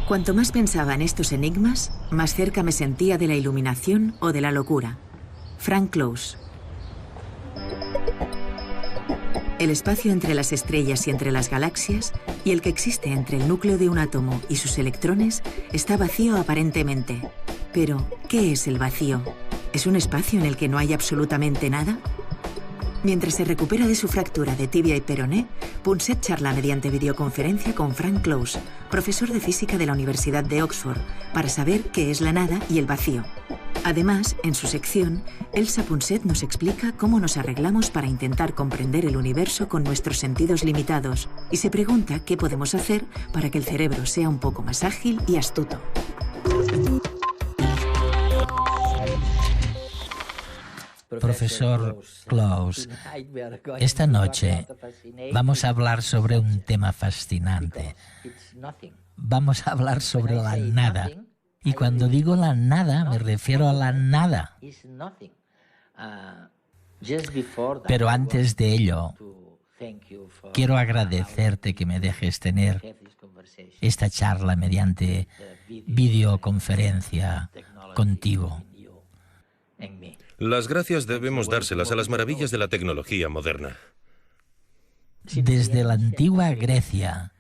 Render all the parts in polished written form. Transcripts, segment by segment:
Cuanto más pensaba en estos enigmas, más cerca me sentía de la iluminación o de la locura. Frank Close. El espacio entre las estrellas y entre las galaxias, y el que existe entre el núcleo de un átomo y sus electrones, está vacío aparentemente. Pero, ¿qué es el vacío? ¿Es un espacio en el que no hay absolutamente nada? Mientras se recupera de su fractura de tibia y peroné, Punset charla mediante videoconferencia con Frank Close, profesor de física de la Universidad de Oxford, para saber qué es la nada y el vacío. Además, en su sección, Elsa Punset nos explica cómo nos arreglamos para intentar comprender el universo con nuestros sentidos limitados y se pregunta qué podemos hacer para que el cerebro sea un poco más ágil y astuto. Profesor Close, esta noche vamos a hablar sobre un tema fascinante. Vamos a hablar sobre la nada. Y cuando digo la nada, me refiero a la nada. Pero antes de ello, quiero agradecerte que me dejes tener esta charla mediante videoconferencia contigo. Las gracias debemos dárselas a las maravillas de la tecnología moderna. Desde la antigua Grecia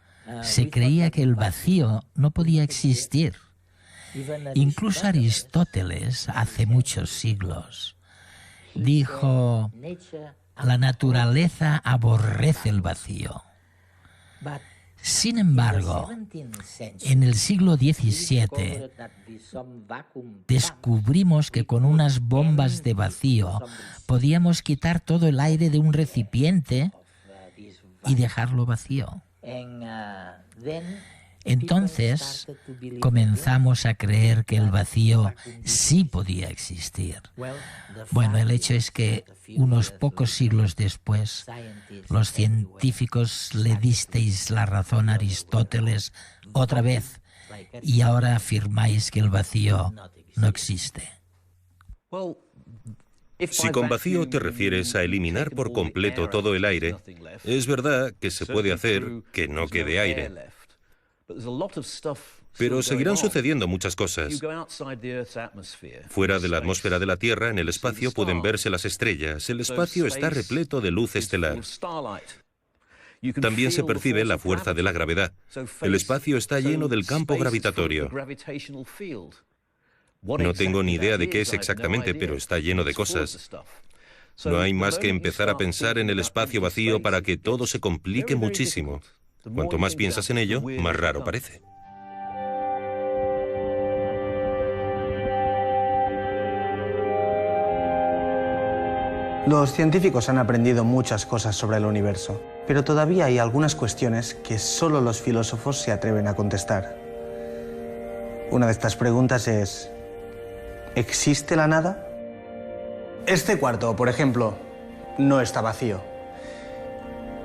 se creía que el vacío no podía existir. Incluso Aristóteles, hace muchos siglos, dijo: la naturaleza aborrece el vacío. Sin embargo, en el siglo XVII descubrimos que con unas bombas de vacío podíamos quitar todo el aire de un recipiente y dejarlo vacío. Entonces comenzamos a creer que el vacío sí podía existir. Bueno, el hecho es que unos pocos siglos después, los científicos le disteis la razón a Aristóteles otra vez y ahora afirmáis que el vacío no existe. Si con vacío te refieres a eliminar por completo todo el aire, es verdad que se puede hacer que no quede aire. Pero seguirán sucediendo muchas cosas. Fuera de la atmósfera de la Tierra, en el espacio, pueden verse las estrellas. El espacio está repleto de luz estelar. También se percibe la fuerza de la gravedad. El espacio está lleno del campo gravitatorio. No tengo ni idea de qué es exactamente, pero está lleno de cosas. No hay más que empezar a pensar en el espacio vacío para que todo se complique muchísimo. Cuanto más piensas en ello, más raro parece. Los científicos han aprendido muchas cosas sobre el universo, pero todavía hay algunas cuestiones que solo los filósofos se atreven a contestar. Una de estas preguntas es: ¿existe la nada? Este cuarto, por ejemplo, no está vacío.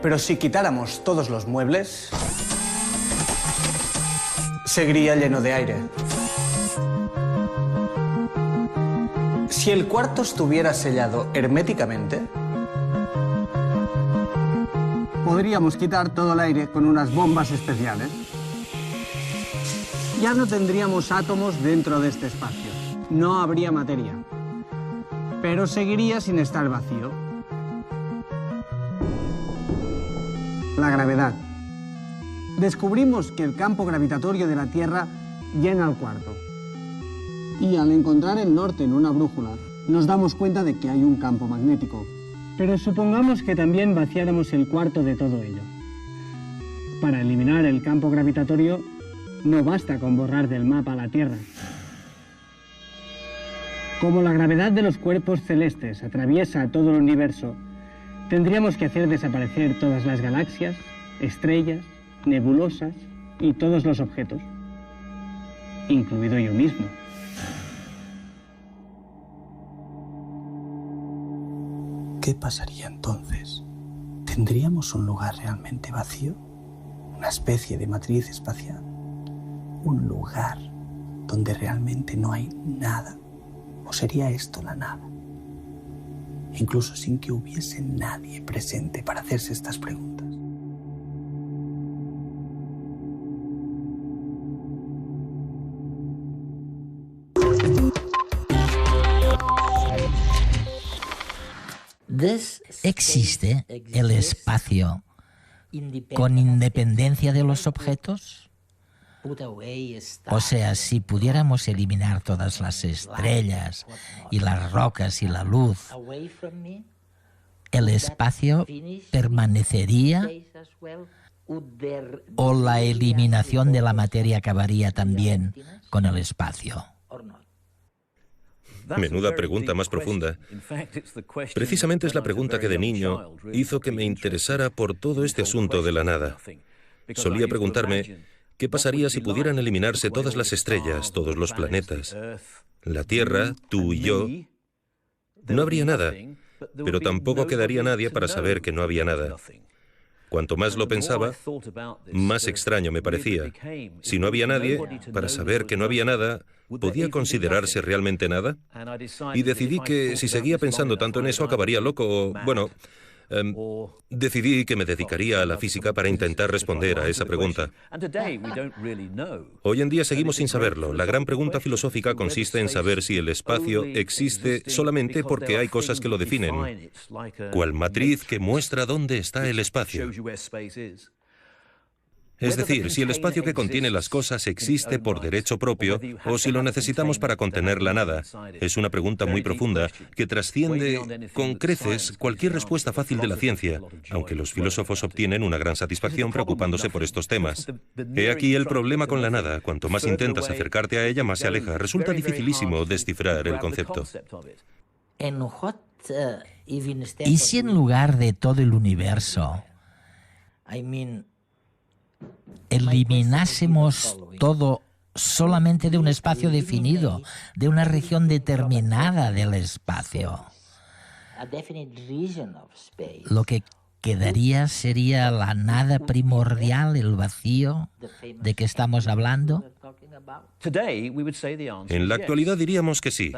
Pero si quitáramos todos los muebles, seguiría lleno de aire. Si el cuarto estuviera sellado herméticamente, podríamos quitar todo el aire con unas bombas especiales. Ya no tendríamos átomos dentro de este espacio. No habría materia. Pero seguiría sin estar vacío. La gravedad. Descubrimos que el campo gravitatorio de la Tierra llena el cuarto. Y al encontrar el norte en una brújula, nos damos cuenta de que hay un campo magnético. Pero supongamos que también vaciáramos el cuarto de todo ello. Para eliminar el campo gravitatorio, no basta con borrar del mapa la Tierra. Como la gravedad de los cuerpos celestes atraviesa todo el universo, tendríamos que hacer desaparecer todas las galaxias, estrellas, nebulosas y todos los objetos, incluido yo mismo. ¿Qué pasaría entonces? ¿Tendríamos un lugar realmente vacío? ¿Una especie de matriz espacial? ¿Un lugar donde realmente no hay nada? ¿O sería esto la nada? incluso sin que hubiese nadie presente para hacerse estas preguntas. ¿Existe el espacio con independencia de los objetos? O sea, si pudiéramos eliminar todas las estrellas y las rocas y la luz, ¿el espacio permanecería? ¿O la eliminación de la materia acabaría también con el espacio? Menuda pregunta más profunda. Precisamente es la pregunta que de niño hizo que me interesara por todo este asunto de la nada. Solía preguntarme, ¿qué pasaría si pudieran eliminarse todas las estrellas, todos los planetas? La Tierra, tú y yo, no habría nada, pero tampoco quedaría nadie para saber que no había nada. Cuanto más lo pensaba, más extraño me parecía. Si no había nadie, para saber que no había nada, ¿podía considerarse realmente nada? Y decidí que si seguía pensando tanto en eso, acabaría loco o, bueno, decidí que me dedicaría a la física para intentar responder a esa pregunta. Hoy en día seguimos sin saberlo. La gran pregunta filosófica consiste en saber si el espacio existe solamente porque hay cosas que lo definen, cual matriz que muestra dónde está el espacio. Es decir, si el espacio que contiene las cosas existe por derecho propio o si lo necesitamos para contener la nada. Es una pregunta muy profunda que trasciende con creces cualquier respuesta fácil de la ciencia, aunque los filósofos obtienen una gran satisfacción preocupándose por estos temas. He aquí el problema con la nada. Cuanto más intentas acercarte a ella, más se aleja. Resulta dificilísimo descifrar el concepto. ¿Y si en lugar de todo el universo eliminásemos todo solamente de un espacio definido, de una región determinada del espacio? Lo que quedaría sería la nada primordial, el vacío de que estamos hablando. En la actualidad diríamos que sí.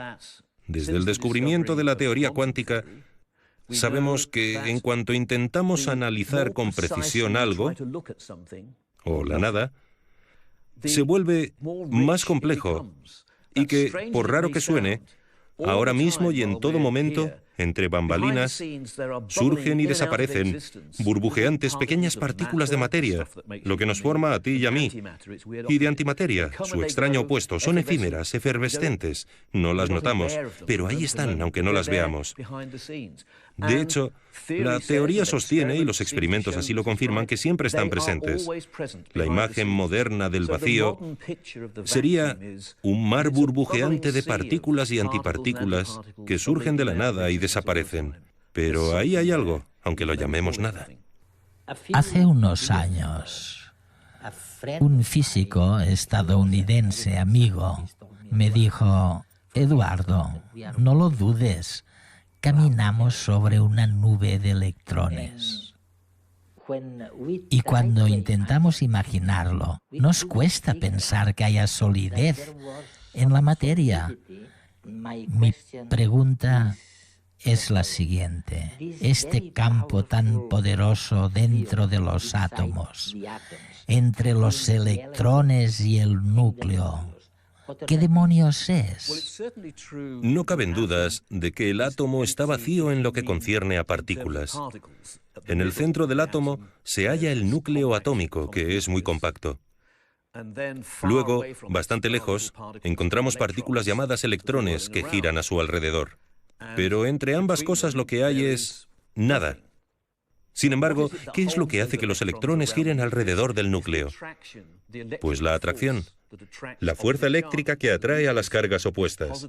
Desde el descubrimiento de la teoría cuántica, sabemos que en cuanto intentamos analizar con precisión algo, o la nada, se vuelve más complejo y que, por raro que suene, ahora mismo y en todo momento, entre bambalinas, surgen y desaparecen burbujeantes pequeñas partículas de materia, lo que nos forma a ti y a mí, y de antimateria, su extraño opuesto. Son efímeras, efervescentes, no las notamos, pero ahí están, aunque no las veamos. De hecho, la teoría sostiene, y los experimentos así lo confirman, que siempre están presentes. La imagen moderna del vacío sería un mar burbujeante de partículas y antipartículas que surgen de la nada y desaparecen. Pero ahí hay algo, aunque lo llamemos nada. Hace unos años, un físico estadounidense amigo me dijo, Eduardo, no lo dudes, caminamos sobre una nube de electrones. Y cuando intentamos imaginarlo, nos cuesta pensar que haya solidez en la materia. Mi pregunta es la siguiente. Este campo tan poderoso dentro de los átomos, entre los electrones y el núcleo, ¿qué demonios es? No caben dudas de que el átomo está vacío en lo que concierne a partículas. En el centro del átomo se halla el núcleo atómico, que es muy compacto. Luego, bastante lejos, encontramos partículas llamadas electrones que giran a su alrededor. Pero entre ambas cosas lo que hay es nada. Sin embargo, ¿qué es lo que hace que los electrones giren alrededor del núcleo? Pues la atracción. La fuerza eléctrica que atrae a las cargas opuestas.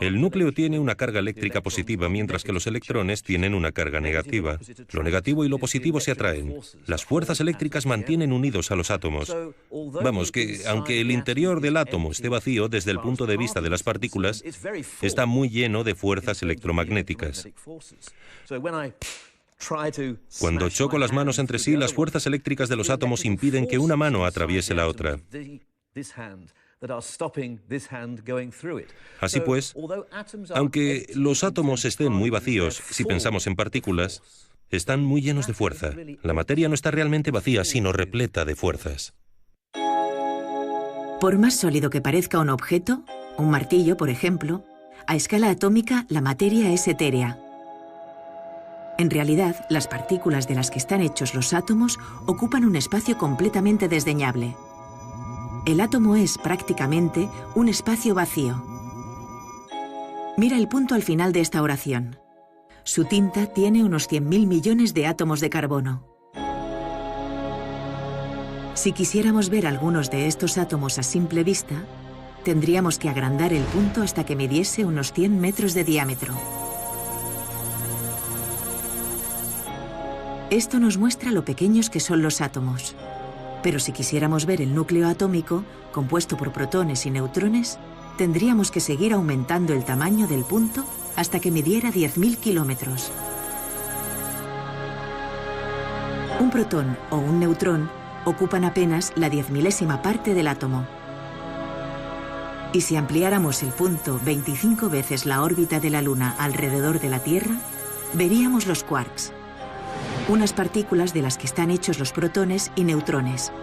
El núcleo tiene una carga eléctrica positiva, mientras que los electrones tienen una carga negativa. Lo negativo y lo positivo se atraen. Las fuerzas eléctricas mantienen unidos a los átomos. Vamos, que aunque el interior del átomo esté vacío desde el punto de vista de las partículas, está muy lleno de fuerzas electromagnéticas. Cuando choco las manos entre sí, las fuerzas eléctricas de los átomos impiden que una mano atraviese la otra. Así pues, aunque los átomos estén muy vacíos, si pensamos en partículas, están muy llenos de fuerza. La materia no está realmente vacía, sino repleta de fuerzas. Por más sólido que parezca un objeto, un martillo, por ejemplo, a escala atómica la materia es etérea. En realidad, las partículas de las que están hechos los átomos ocupan un espacio completamente desdeñable. El átomo es prácticamente un espacio vacío. Mira el punto al final de esta oración. Su tinta tiene unos 100.000 millones de átomos de carbono. Si quisiéramos ver algunos de estos átomos a simple vista, tendríamos que agrandar el punto hasta que midiese unos 100 metros de diámetro. Esto nos muestra lo pequeños que son los átomos. Pero si quisiéramos ver el núcleo atómico, compuesto por protones y neutrones, tendríamos que seguir aumentando el tamaño del punto hasta que midiera 10.000 kilómetros. Un protón o un neutrón ocupan apenas la 10.000ª parte del átomo. Y si ampliáramos el punto 25 veces la órbita de la Luna alrededor de la Tierra, veríamos los quarks, unas partículas de las que están hechos los protones y neutrones.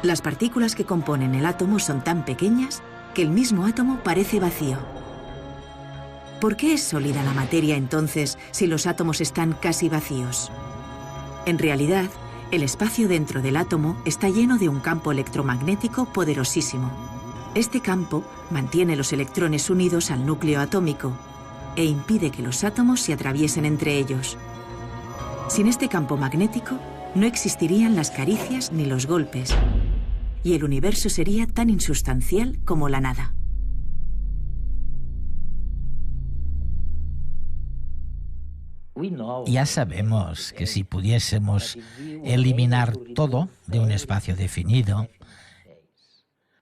Las partículas que componen el átomo son tan pequeñas que el mismo átomo parece vacío. ¿Por qué es sólida la materia entonces si los átomos están casi vacíos? En realidad, el espacio dentro del átomo está lleno de un campo electromagnético poderosísimo. Este campo mantiene los electrones unidos al núcleo atómico e impide que los átomos se atraviesen entre ellos. Sin este campo magnético, no existirían las caricias ni los golpes, y el universo sería tan insustancial como la nada. Ya sabemos que si pudiésemos eliminar todo de un espacio definido,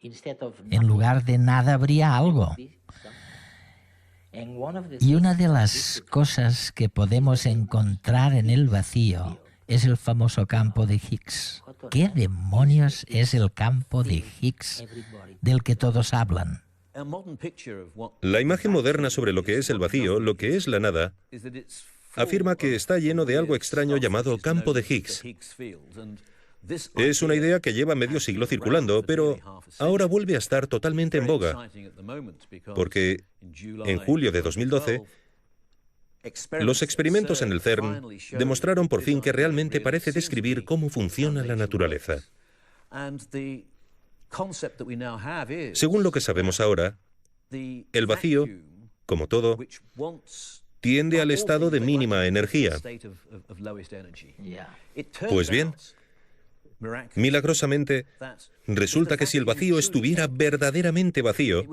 en lugar de nada habría algo. Y una de las cosas que podemos encontrar en el vacío es el famoso campo de Higgs. ¿Qué demonios es el campo de Higgs del que todos hablan? La imagen moderna sobre lo que es el vacío, lo que es la nada, afirma que está lleno de algo extraño llamado campo de Higgs. Es una idea que lleva medio siglo circulando, pero ahora vuelve a estar totalmente en boga, porque en julio de 2012, los experimentos en el CERN demostraron por fin que realmente parece describir cómo funciona la naturaleza. Según lo que sabemos ahora, el vacío, como todo, tiende al estado de mínima energía. Pues bien, milagrosamente, resulta que si el vacío estuviera verdaderamente vacío,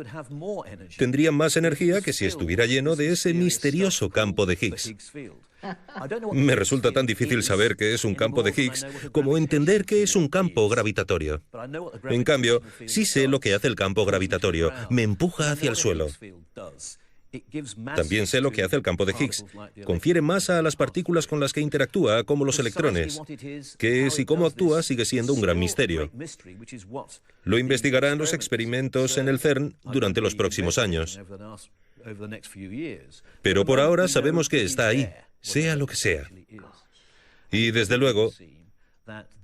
tendría más energía que si estuviera lleno de ese misterioso campo de Higgs. Me resulta tan difícil saber qué es un campo de Higgs como entender qué es un campo gravitatorio. En cambio, sí sé lo que hace el campo gravitatorio. Me empuja hacia el suelo. También sé lo que hace el campo de Higgs. Confiere masa a las partículas con las que interactúa, como los electrones. Qué es y cómo actúa sigue siendo un gran misterio. Lo investigarán los experimentos en el CERN durante los próximos años. Pero por ahora sabemos que está ahí, sea lo que sea. Y desde luego,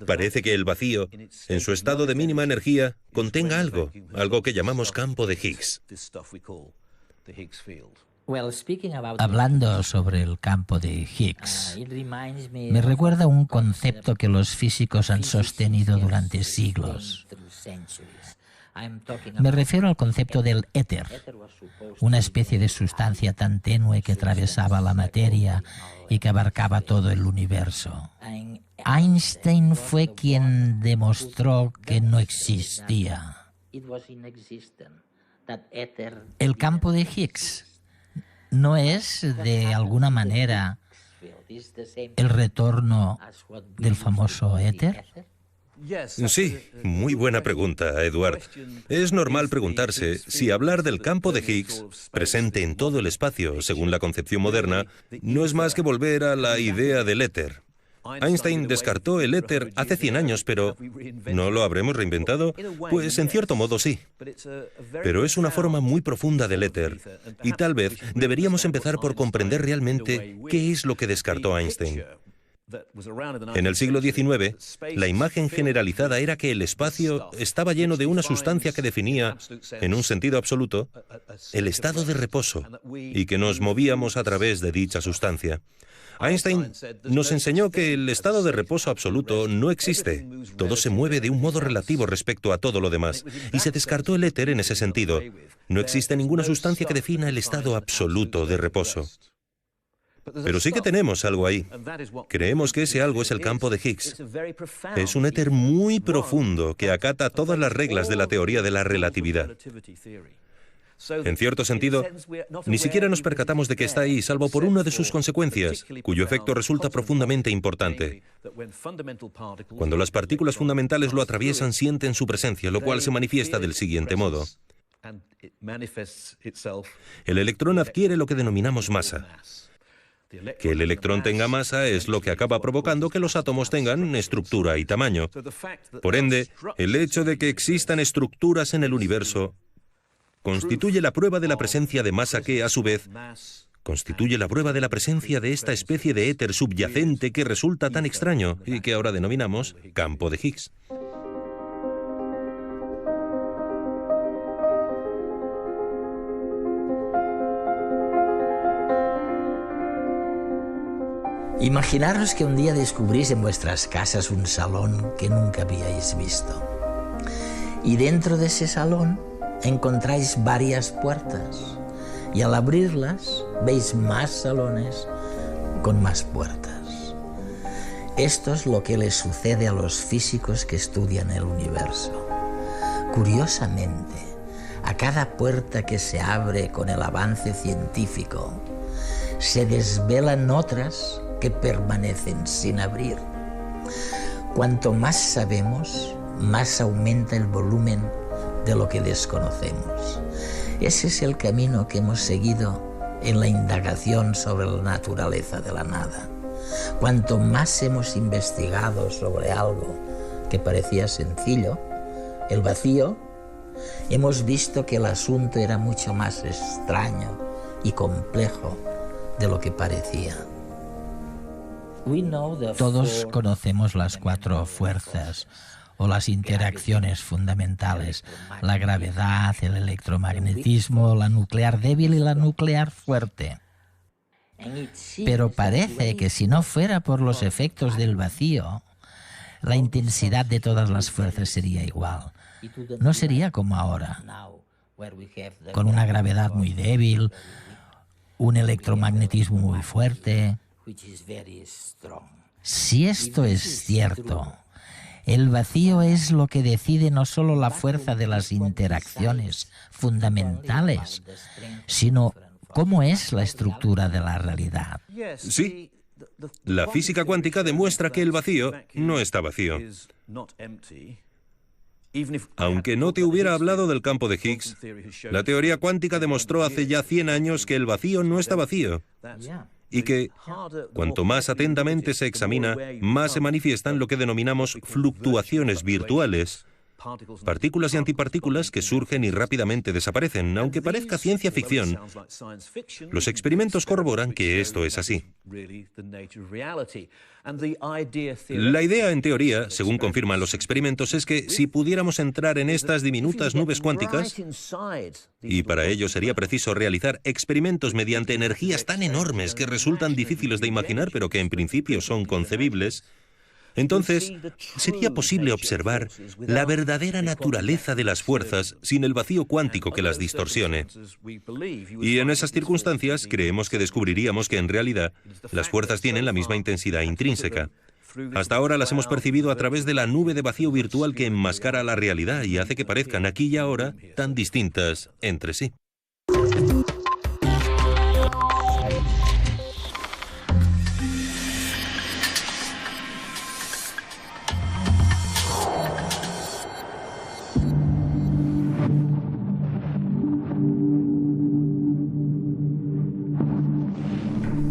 parece que el vacío, en su estado de mínima energía, contenga algo que llamamos campo de Higgs. Hablando sobre el campo de Higgs, me recuerda un concepto que los físicos han sostenido durante siglos. Me refiero al concepto del éter, una especie de sustancia tan tenue que atravesaba la materia y que abarcaba todo el universo. Einstein fue quien demostró que no existía. El campo de Higgs no es, de alguna manera, el retorno del famoso éter. Sí, muy buena pregunta, Edward. Es normal preguntarse si hablar del campo de Higgs, presente en todo el espacio según la concepción moderna, no es más que volver a la idea del éter. Einstein descartó el éter hace 100 años, pero ¿no lo habremos reinventado? Pues en cierto modo sí. Pero es una forma muy profunda del éter, y tal vez deberíamos empezar por comprender realmente qué es lo que descartó Einstein. En el siglo XIX, la imagen generalizada era que el espacio estaba lleno de una sustancia que definía, en un sentido absoluto, el estado de reposo, y que nos movíamos a través de dicha sustancia. Einstein nos enseñó que el estado de reposo absoluto no existe. Todo se mueve de un modo relativo respecto a todo lo demás, y se descartó el éter en ese sentido. No existe ninguna sustancia que defina el estado absoluto de reposo. Pero sí que tenemos algo ahí. Creemos que ese algo es el campo de Higgs. Es un éter muy profundo que acata todas las reglas de la teoría de la relatividad. En cierto sentido, ni siquiera nos percatamos de que está ahí, salvo por una de sus consecuencias, cuyo efecto resulta profundamente importante. Cuando las partículas fundamentales lo atraviesan, sienten su presencia, lo cual se manifiesta del siguiente modo. El electrón adquiere lo que denominamos masa. Que el electrón tenga masa es lo que acaba provocando que los átomos tengan estructura y tamaño. Por ende, el hecho de que existan estructuras en el universo constituye la prueba de la presencia de masa que, a su vez, constituye la prueba de la presencia de esta especie de éter subyacente que resulta tan extraño y que ahora denominamos campo de Higgs. Imaginaros que un día descubrís en vuestras casas un salón que nunca habíais visto. Y dentro de ese salón encontráis varias puertas. Y al abrirlas veis más salones con más puertas. Esto es lo que les sucede a los físicos que estudian el universo. Curiosamente, a cada puerta que se abre con el avance científico, se desvelan otras que permanecen sin abrir. Cuanto más sabemos, más aumenta el volumen de lo que desconocemos. Ese es el camino que hemos seguido en la indagación sobre la naturaleza de la nada. Cuanto más hemos investigado sobre algo que parecía sencillo, el vacío, hemos visto que el asunto era mucho más extraño y complejo de lo que parecía. Todos conocemos las 4 fuerzas o las interacciones fundamentales: la gravedad, el electromagnetismo, la nuclear débil y la nuclear fuerte. Pero parece que si no fuera por los efectos del vacío, la intensidad de todas las fuerzas sería igual. No sería como ahora, con una gravedad muy débil, un electromagnetismo muy fuerte. Si esto es cierto, el vacío es lo que decide no solo la fuerza de las interacciones fundamentales, sino cómo es la estructura de la realidad. Sí, la física cuántica demuestra que el vacío no está vacío. Aunque no te hubiera hablado del campo de Higgs, la teoría cuántica demostró hace ya 100 años que el vacío no está vacío. Y que, cuanto más atentamente se examina, más se manifiestan lo que denominamos fluctuaciones virtuales, partículas y antipartículas que surgen y rápidamente desaparecen. Aunque parezca ciencia ficción, los experimentos corroboran que esto es así. La idea, en teoría, según confirman los experimentos, es que si pudiéramos entrar en estas diminutas nubes cuánticas, y para ello sería preciso realizar experimentos mediante energías tan enormes que resultan difíciles de imaginar, pero que en principio son concebibles, entonces sería posible observar la verdadera naturaleza de las fuerzas sin el vacío cuántico que las distorsione. Y en esas circunstancias creemos que descubriríamos que en realidad las fuerzas tienen la misma intensidad intrínseca. Hasta ahora las hemos percibido a través de la nube de vacío virtual que enmascara la realidad y hace que parezcan aquí y ahora tan distintas entre sí.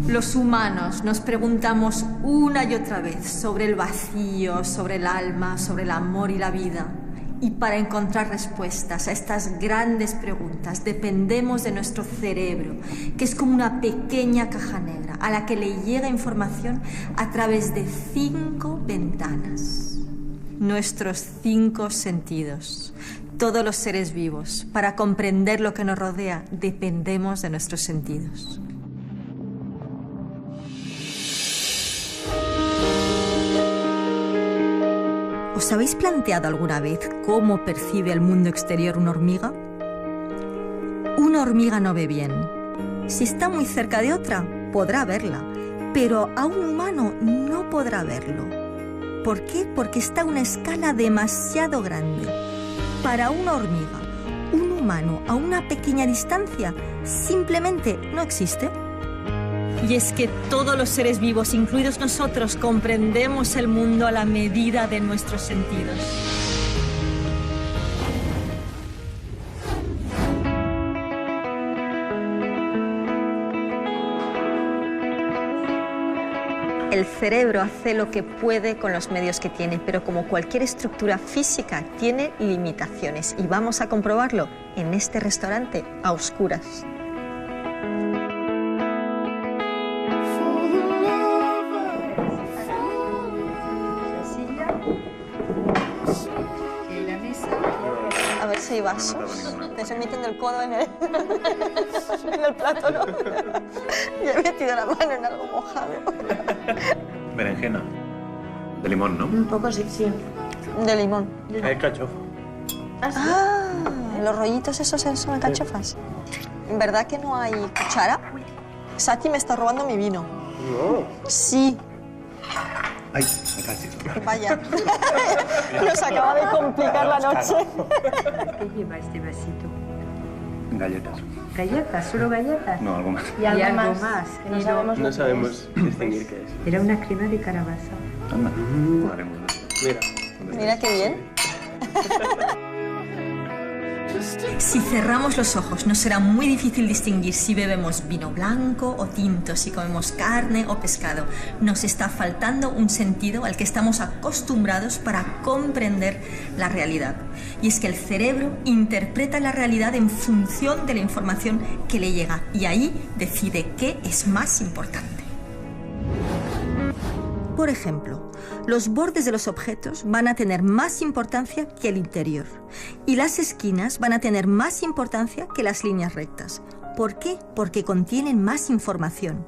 Los humanos nos preguntamos una y otra vez sobre el vacío, sobre el alma, sobre el amor y la vida. Y para encontrar respuestas a estas grandes preguntas dependemos de nuestro cerebro, que es como una pequeña caja negra a la que le llega información a través de 5 ventanas. Nuestros 5 sentidos. Todos los seres vivos, para comprender lo que nos rodea, dependemos de nuestros sentidos. ¿Os habéis planteado alguna vez cómo percibe el mundo exterior una hormiga? Una hormiga no ve bien. Si está muy cerca de otra, podrá verla, pero a un humano no podrá verlo. ¿Por qué? Porque está a una escala demasiado grande. Para una hormiga, un humano a una pequeña distancia simplemente no existe. Y es que todos los seres vivos, incluidos nosotros, comprendemos el mundo a la medida de nuestros sentidos. El cerebro hace lo que puede con los medios que tiene, pero como cualquier estructura física, tiene limitaciones. Y vamos a comprobarlo en este restaurante a oscuras. A ver si hay vasos. Te se meten del codo en el plato, ¿no? Y he metido la mano en algo mojado. Berenjena. De limón, ¿no? Un poco sí, sí. De limón. Cachofo. Ah, los rollitos esos son alcachofas. ¿Verdad que no hay cuchara? Sati me está robando mi vino. No. Sí. Ay, acá sí. Vaya. Nos acaba de complicar la noche. ¿Qué lleva este vasito? Galletas. ¿Galletas? ¿Solo galletas? No, algo más. Y algo más. Que no sabemos No sabemos distinguir qué es. Era una crema de calabaza. Anda. Haremos eso. Mira. Mira qué bien. Si cerramos los ojos, nos será muy difícil distinguir si bebemos vino blanco o tinto, si comemos carne o pescado. Nos está faltando un sentido al que estamos acostumbrados para comprender la realidad. Y es que el cerebro interpreta la realidad en función de la información que le llega y ahí decide qué es más importante. Por ejemplo, los bordes de los objetos van a tener más importancia que el interior y las esquinas van a tener más importancia que las líneas rectas. ¿Por qué? Porque contienen más información.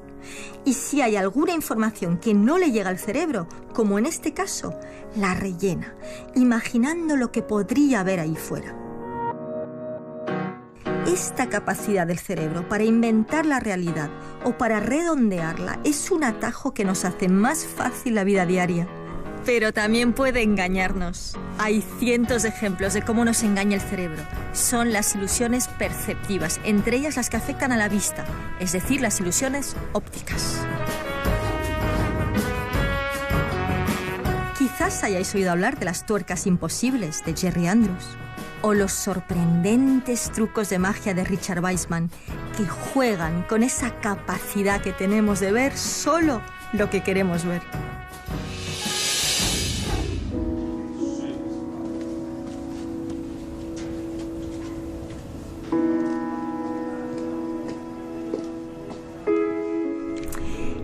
Y si hay alguna información que no le llega al cerebro, como en este caso, la rellena, imaginando lo que podría haber ahí fuera. Esta capacidad del cerebro para inventar la realidad o para redondearla es un atajo que nos hace más fácil la vida diaria. Pero también puede engañarnos. Hay cientos de ejemplos de cómo nos engaña el cerebro. Son las ilusiones perceptivas, entre ellas las que afectan a la vista, es decir, las ilusiones ópticas. Quizás hayáis oído hablar de las tuercas imposibles de Jerry Andrews o los sorprendentes trucos de magia de Richard Wiseman que juegan con esa capacidad que tenemos de ver solo lo que queremos ver.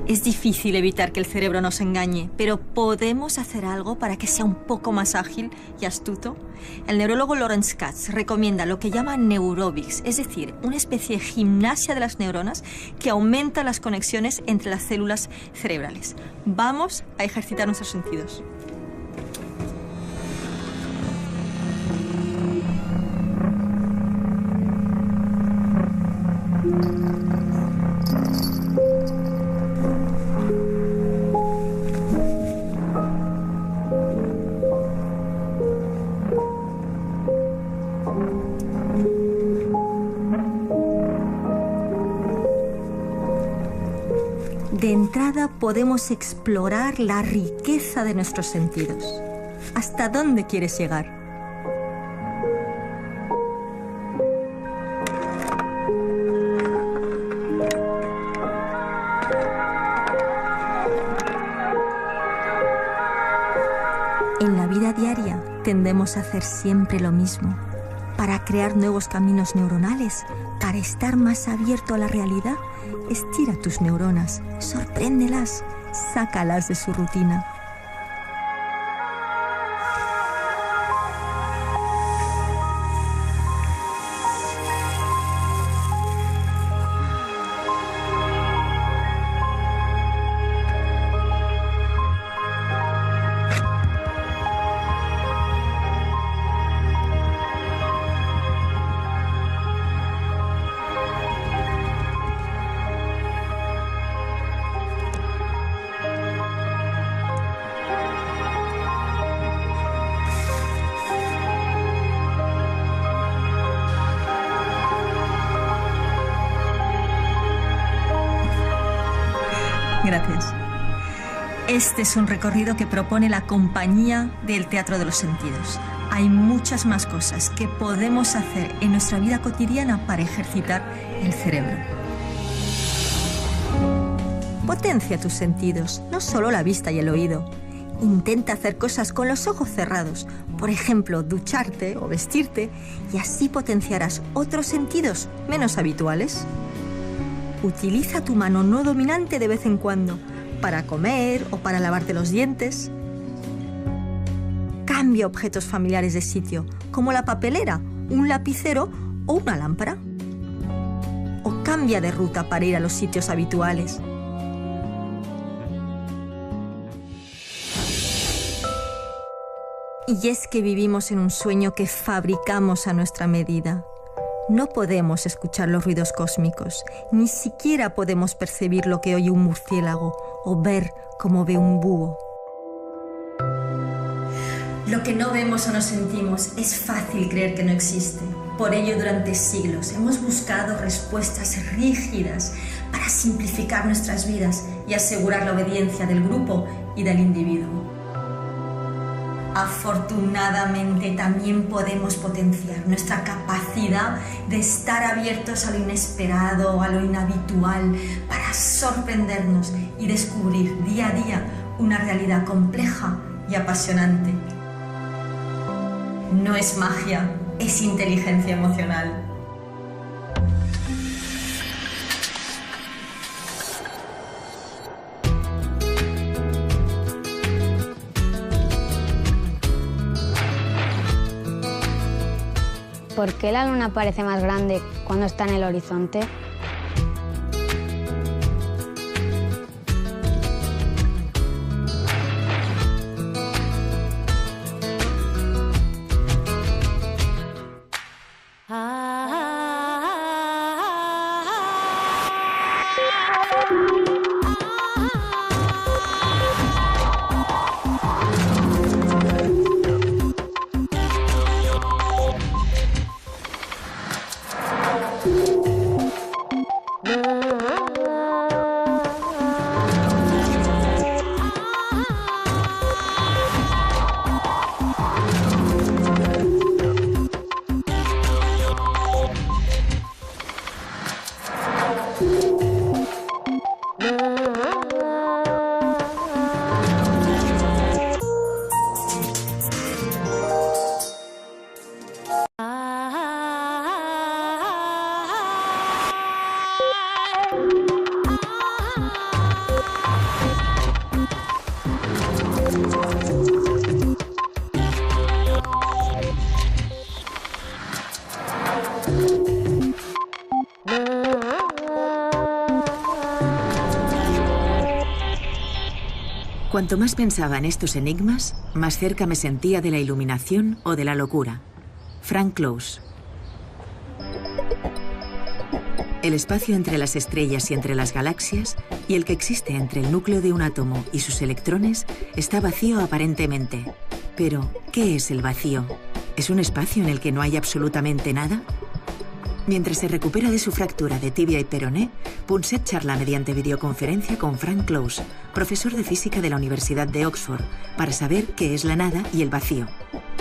Es difícil evitar que el cerebro nos engañe, pero ¿podemos hacer algo para que sea un poco más ágil y astuto? El neurólogo Lawrence Katz recomienda lo que llama neurobics, es decir, una especie de gimnasia de las neuronas que aumenta las conexiones entre las células cerebrales. Vamos a ejercitar nuestros sentidos. De entrada podemos explorar la riqueza de nuestros sentidos. ¿Hasta dónde quieres llegar? En la vida diaria tendemos a hacer siempre lo mismo. Para crear nuevos caminos neuronales, para estar más abierto a la realidad, estira tus neuronas, sorpréndelas, sácalas de su rutina. Gracias. Este es un recorrido que propone la Compañía del Teatro de los Sentidos. Hay muchas más cosas que podemos hacer en nuestra vida cotidiana para ejercitar el cerebro. Potencia tus sentidos, no solo la vista y el oído. Intenta hacer cosas con los ojos cerrados, por ejemplo, ducharte o vestirte, y así potenciarás otros sentidos menos habituales. Utiliza tu mano no dominante de vez en cuando, para comer o para lavarte los dientes. Cambia objetos familiares de sitio, como la papelera, un lapicero o una lámpara. O cambia de ruta para ir a los sitios habituales. Y es que vivimos en un sueño que fabricamos a nuestra medida. No podemos escuchar los ruidos cósmicos, ni siquiera podemos percibir lo que oye un murciélago o ver cómo ve un búho. Lo que no vemos o no sentimos es fácil creer que no existe. Por ello, durante siglos hemos buscado respuestas rígidas para simplificar nuestras vidas y asegurar la obediencia del grupo y del individuo. Afortunadamente también podemos potenciar nuestra capacidad de estar abiertos a lo inesperado, a lo inhabitual, para sorprendernos y descubrir día a día una realidad compleja y apasionante. No es magia, es inteligencia emocional. ¿Por qué la luna parece más grande cuando está en el horizonte? Cuanto más pensaba en estos enigmas, más cerca me sentía de la iluminación o de la locura. Frank Close. El espacio entre las estrellas y entre las galaxias, y el que existe entre el núcleo de un átomo y sus electrones, está vacío aparentemente. Pero, ¿qué es el vacío? ¿Es un espacio en el que no hay absolutamente nada? Mientras se recupera de su fractura de tibia y peroné, Punset charla mediante videoconferencia con Frank Close, profesor de física de la Universidad de Oxford, para saber qué es la nada y el vacío.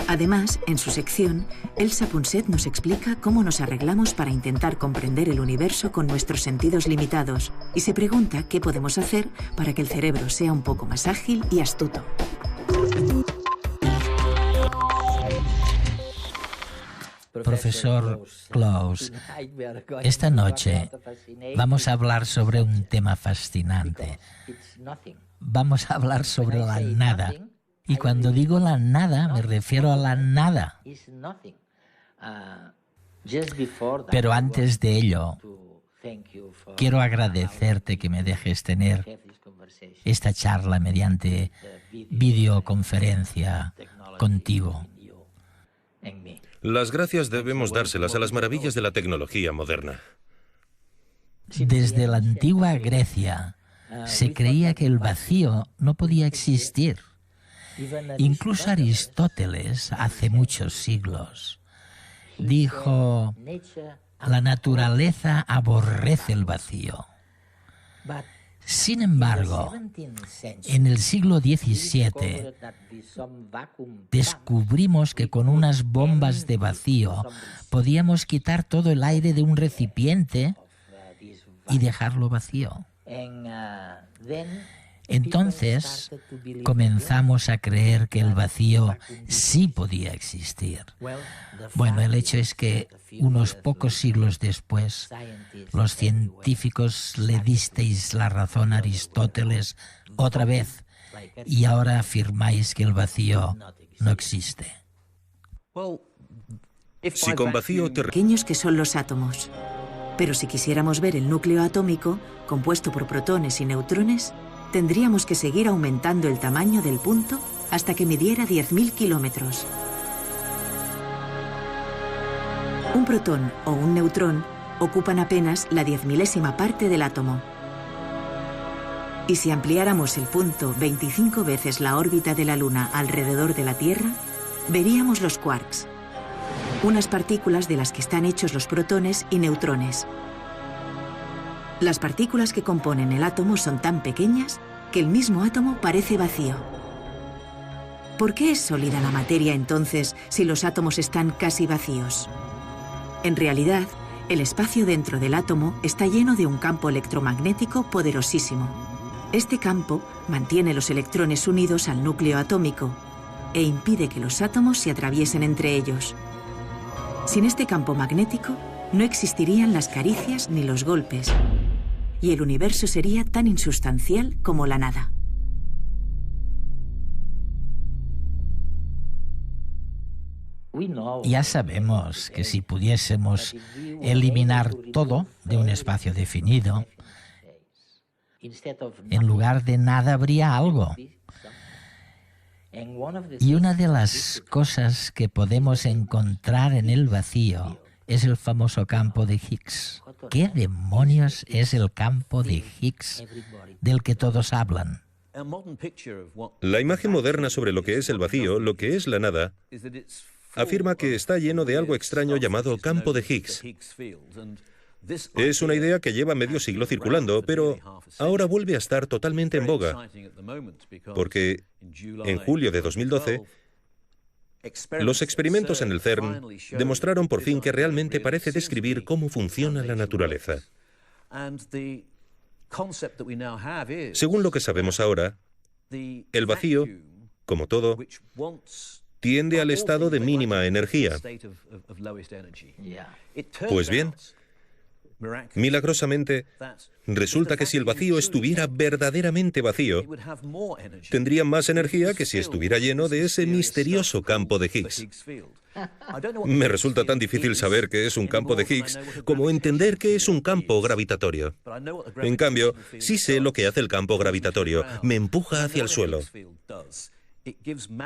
Además, en su sección, Elsa Punset nos explica cómo nos arreglamos para intentar comprender el universo con nuestros sentidos limitados y se pregunta qué podemos hacer para que el cerebro sea un poco más ágil y astuto. Profesor Close, esta noche vamos a hablar sobre un tema fascinante. Vamos a hablar sobre la nada. Y cuando digo la nada, me refiero a la nada. Pero antes de ello, quiero agradecerte que me dejes tener esta charla mediante videoconferencia contigo. Las gracias debemos dárselas a las maravillas de la tecnología moderna. Desde la antigua Grecia se creía que el vacío no podía existir. Incluso Aristóteles, hace muchos siglos, dijo: la naturaleza aborrece el vacío. Sin embargo, en el siglo XVII descubrimos que con unas bombas de vacío podíamos quitar todo el aire de un recipiente y dejarlo vacío. Entonces comenzamos a creer que el vacío sí podía existir. Bueno, el hecho es que unos pocos siglos después, los científicos le disteis la razón a Aristóteles otra vez y ahora afirmáis que el vacío no existe. Si con vacío te... Pequeños que son los átomos. Pero si quisiéramos ver el núcleo atómico, compuesto por protones y neutrones, tendríamos que seguir aumentando el tamaño del punto hasta que midiera 10.000 kilómetros. Un protón o un neutrón ocupan apenas la 10.000ª parte del átomo. Y si ampliáramos el punto 25 veces la órbita de la Luna alrededor de la Tierra, veríamos los quarks, unas partículas de las que están hechos los protones y neutrones. Las partículas que componen el átomo son tan pequeñas que el mismo átomo parece vacío. ¿Por qué es sólida la materia entonces si los átomos están casi vacíos? En realidad, el espacio dentro del átomo está lleno de un campo electromagnético poderosísimo. Este campo mantiene los electrones unidos al núcleo atómico e impide que los átomos se atraviesen entre ellos. Sin este campo magnético, no existirían las caricias ni los golpes, y el universo sería tan insustancial como la nada. Ya sabemos que si pudiésemos eliminar todo de un espacio definido, en lugar de nada habría algo. Y una de las cosas que podemos encontrar en el vacío es el famoso campo de Higgs. ¿Qué demonios es el campo de Higgs del que todos hablan? La imagen moderna sobre lo que es el vacío, lo que es la nada, afirma que está lleno de algo extraño llamado campo de Higgs. Es una idea que lleva medio siglo circulando, pero ahora vuelve a estar totalmente en boga, porque en julio de 2012, los experimentos en el CERN demostraron por fin que realmente parece describir cómo funciona la naturaleza. Según lo que sabemos ahora, el vacío, como todo, tiende al estado de mínima energía. Pues bien, milagrosamente, resulta que si el vacío estuviera verdaderamente vacío, tendría más energía que si estuviera lleno de ese misterioso campo de Higgs. Me resulta tan difícil saber qué es un campo de Higgs como entender qué es un campo gravitatorio. En cambio, sí sé lo que hace el campo gravitatorio. Me empuja hacia el suelo.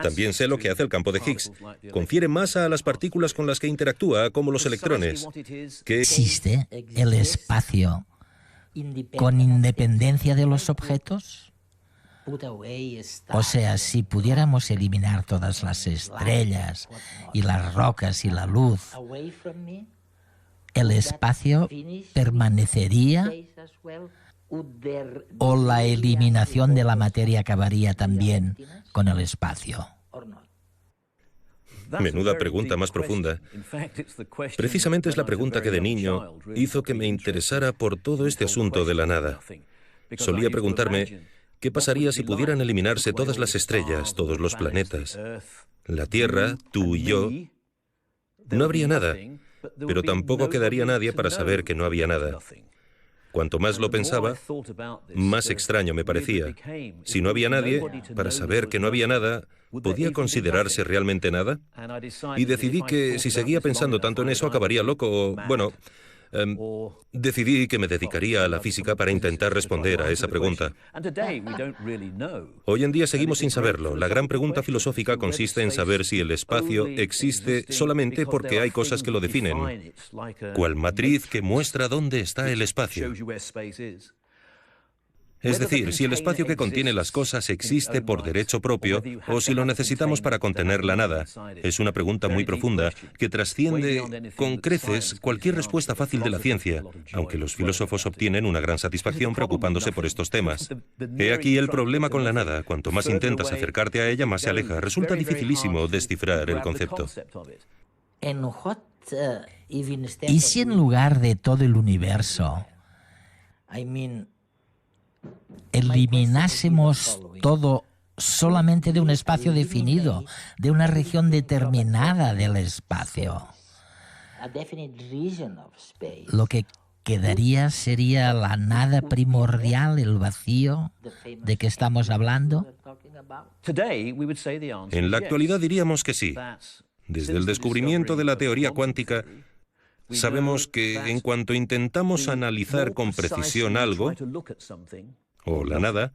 También sé lo que hace el campo de Higgs. Confiere masa a las partículas con las que interactúa, como los electrones. ¿Existe el espacio con independencia de los objetos? O sea, si pudiéramos eliminar todas las estrellas y las rocas y la luz, ¿el espacio permanecería? ¿O la eliminación de la materia acabaría también con el espacio? Menuda pregunta más profunda. Precisamente es la pregunta que de niño hizo que me interesara por todo este asunto de la nada. Solía preguntarme, ¿qué pasaría si pudieran eliminarse todas las estrellas, todos los planetas, la Tierra, tú y yo, No habría nada, pero tampoco quedaría nadie para saber que no había nada. Cuanto más lo pensaba, más extraño me parecía. Si no había nadie, para saber que no había nada, ¿podía considerarse realmente nada? Y decidí que si seguía pensando tanto en eso acabaría loco o, bueno, decidí que me dedicaría a la física para intentar responder a esa pregunta. Hoy en día seguimos sin saberlo. La gran pregunta filosófica consiste en saber si el espacio existe solamente porque hay cosas que lo definen, cual matriz que muestra dónde está el espacio. Es decir, si el espacio que contiene las cosas existe por derecho propio o si lo necesitamos para contener la nada. Es una pregunta muy profunda que trasciende con creces cualquier respuesta fácil de la ciencia, aunque los filósofos obtienen una gran satisfacción preocupándose por estos temas. He aquí el problema con la nada. Cuanto más intentas acercarte a ella, más se aleja. Resulta dificilísimo descifrar el concepto. ¿Y si en lugar de todo el universo eliminásemos todo solamente de un espacio definido, de una región determinada del espacio? Lo que quedaría sería la nada primordial, el vacío de que estamos hablando. En la actualidad diríamos que sí. Desde el descubrimiento de la teoría cuántica, sabemos que en cuanto intentamos analizar con precisión algo, o la nada,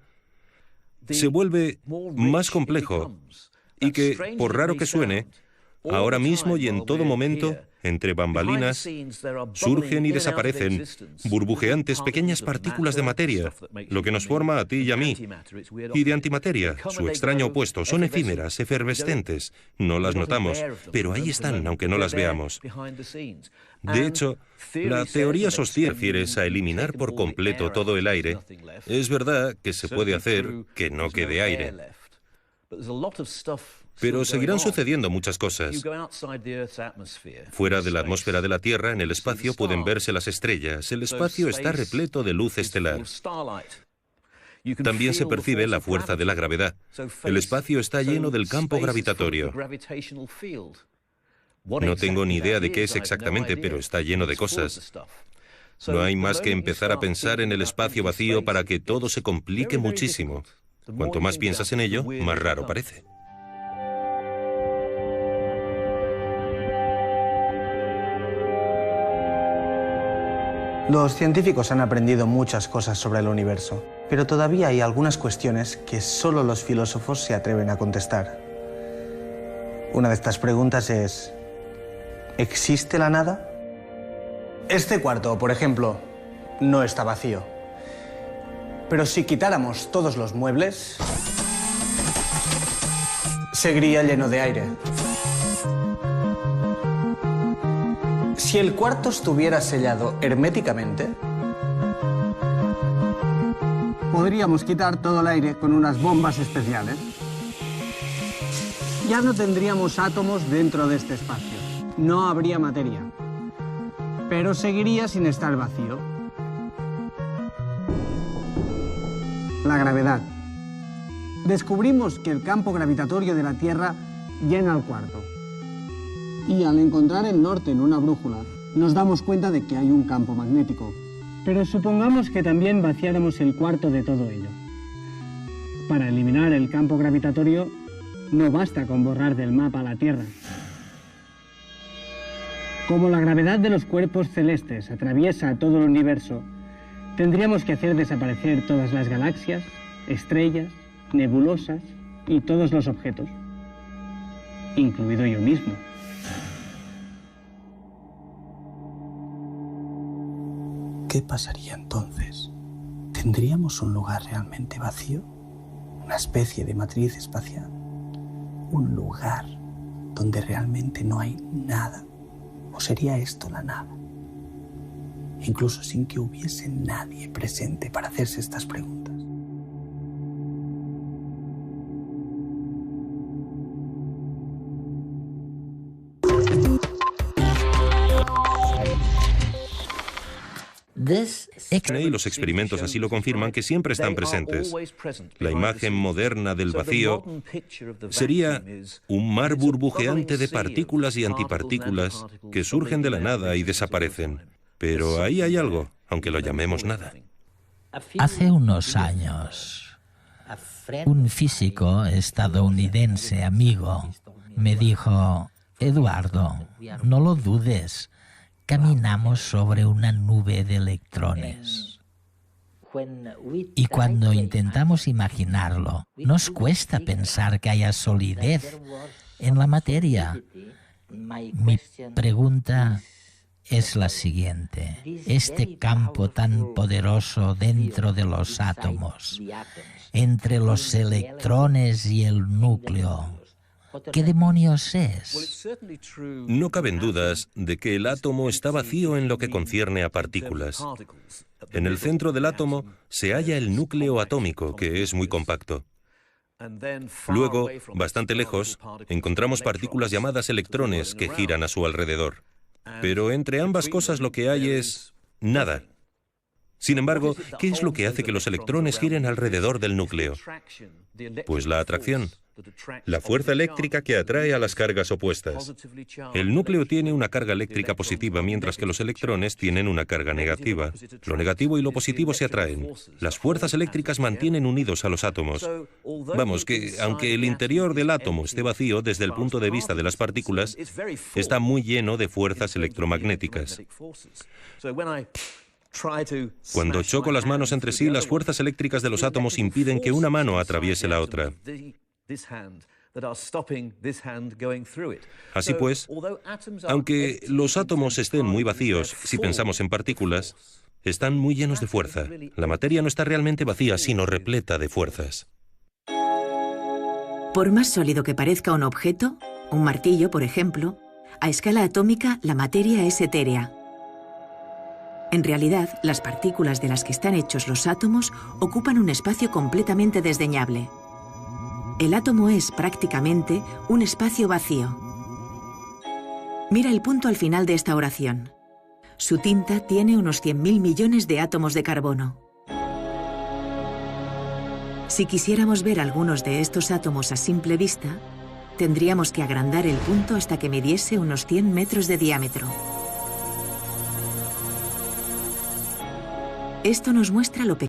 se vuelve más complejo y que, por raro que suene, ahora mismo y en todo momento, entre bambalinas, surgen y desaparecen burbujeantes pequeñas partículas de materia, lo que nos forma a ti y a mí, y de antimateria, su extraño opuesto. Son efímeras, efervescentes, no las notamos, pero ahí están, aunque no las veamos. De hecho, la teoría sostiene que refieres a eliminar por completo todo el aire. Es verdad que se puede hacer que no quede aire. Pero seguirán sucediendo muchas cosas. Fuera de la atmósfera de la Tierra, en el espacio, pueden verse las estrellas. El espacio está repleto de luz estelar. También se percibe la fuerza de la gravedad. El espacio está lleno del campo gravitatorio. No tengo ni idea de qué es exactamente, pero está lleno de cosas. No hay más que empezar a pensar en el espacio vacío para que todo se complique muchísimo. Cuanto más piensas en ello, más raro parece. Los científicos han aprendido muchas cosas sobre el universo, pero todavía hay algunas cuestiones que solo los filósofos se atreven a contestar. Una de estas preguntas es: ¿existe la nada? Este cuarto, por ejemplo, no está vacío. Pero si quitáramos todos los muebles, seguiría lleno de aire. Si el cuarto estuviera sellado herméticamente, podríamos quitar todo el aire con unas bombas especiales. Ya no tendríamos átomos dentro de este espacio. No habría materia. Pero seguiría sin estar vacío. La gravedad. Descubrimos que el campo gravitatorio de la Tierra llena el cuarto. Y al encontrar el norte en una brújula, nos damos cuenta de que hay un campo magnético. Pero supongamos que también vaciáramos el cuarto de todo ello. Para eliminar el campo gravitatorio, no basta con borrar del mapa la Tierra. Como la gravedad de los cuerpos celestes atraviesa todo el universo, tendríamos que hacer desaparecer todas las galaxias, estrellas, nebulosas y todos los objetos, incluido yo mismo. ¿Qué pasaría entonces? ¿Tendríamos un lugar realmente vacío? ¿Una especie de matriz espacial? ¿Un lugar donde realmente no hay nada? ¿O sería esto la nada? Incluso sin que hubiese nadie presente para hacerse estas preguntas. Y los experimentos así lo confirman, que siempre están presentes. La imagen moderna del vacío sería un mar burbujeante de partículas y antipartículas que surgen de la nada y desaparecen. Pero ahí hay algo, aunque lo llamemos nada. Hace unos años, un físico estadounidense amigo me dijo: Eduardo, no lo dudes, caminamos sobre una nube de electrones. Y cuando intentamos imaginarlo, nos cuesta pensar que haya solidez en la materia. Mi pregunta es la siguiente: este campo tan poderoso dentro de los átomos, entre los electrones y el núcleo, ¿qué demonios es? No caben dudas de que el átomo está vacío en lo que concierne a partículas. En el centro del átomo se halla el núcleo atómico, que es muy compacto. Luego, bastante lejos, encontramos partículas llamadas electrones que giran a su alrededor. Pero entre ambas cosas lo que hay es nada. Sin embargo, ¿qué es lo que hace que los electrones giren alrededor del núcleo? Pues la atracción. La fuerza eléctrica que atrae a las cargas opuestas. El núcleo tiene una carga eléctrica positiva, mientras que los electrones tienen una carga negativa. Lo negativo y lo positivo se atraen. Las fuerzas eléctricas mantienen unidos a los átomos. Vamos, que aunque el interior del átomo esté vacío desde el punto de vista de las partículas, está muy lleno de fuerzas electromagnéticas. Cuando choco las manos entre sí, las fuerzas eléctricas de los átomos impiden que una mano atraviese la otra. Así pues, aunque los átomos estén muy vacíos, si pensamos en partículas, están muy llenos de fuerza. La materia no está realmente vacía, sino repleta de fuerzas. Por más sólido que parezca un objeto, un martillo, por ejemplo, a escala atómica la materia es etérea. En realidad, las partículas de las que están hechos los átomos ocupan un espacio completamente desdeñable. El átomo es prácticamente un espacio vacío. Mira el punto al final de esta oración. Su tinta tiene unos 100.000 millones de átomos de carbono. Si quisiéramos ver algunos de estos átomos a simple vista, tendríamos que agrandar el punto hasta que midiese unos 100 metros de diámetro. Esto nos muestra lo pequeño